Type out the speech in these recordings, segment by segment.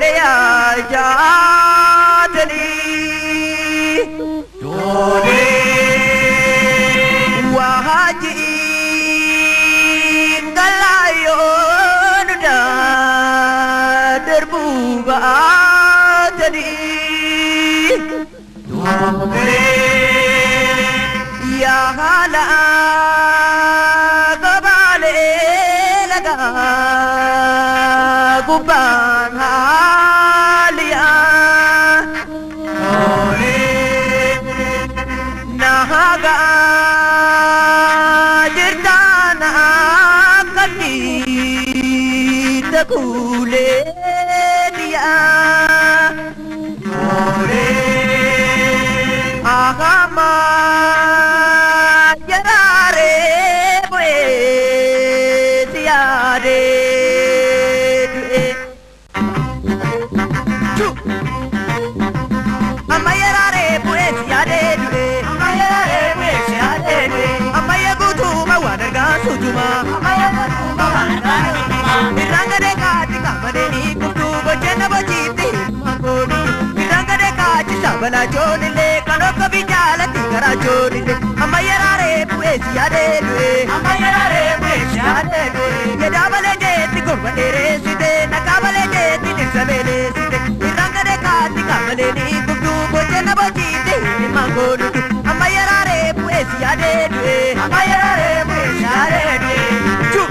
le ajatli dole wahaji galayo da derbuba jadi dole ya hala Gubang halia ole nahaga jirtana kaki takule dia ole agama yarare bue tiare Amayarare pues yade dure Amayarare pues yade dure Amayagutu mawadarga sujuma Amayagutu mawadarga sujuma Birangade kaati kamade ni kutu bachena bachite mangoni Birangade kaati sabala chonile kanoka bijala tingara chonile Amayarare pues yade dure Amayarare pues yade dure Yedabale jeti gorbandere side nakabale jeti nirsabele side Birangade kaati kamade ni Bojana bojite mangonu amayarare pues yade dwe amayarare pues yade dwe chu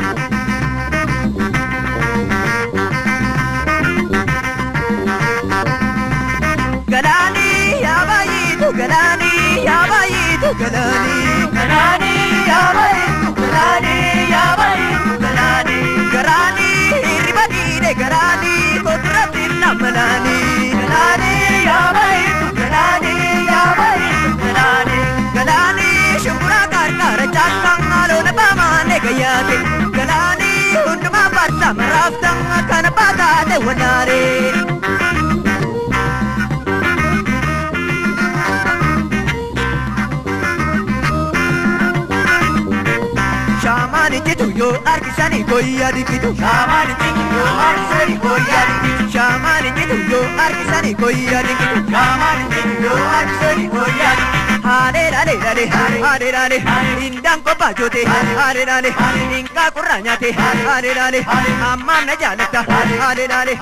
galani yabayi tu galani yabayi tu galani galani yabayi tu galani yabayi tu galani galani ribadi de galani kotratin namalani galani yabayi Galani shumura karkar chakang alo na pamane gayate Galani unduma barsa maraftang kana pada de wanare Shamani chitu yo arkisani koya dikitu Shamani chitu yo arkisani koya dikitu Shamani chitu yo arkisani koya dikitu Shamani chitu yo arkisani koya dikitu Hare rare rare hare rare indang ko bajote hare rare inka kuranyate hare rare amma me jalata hare rare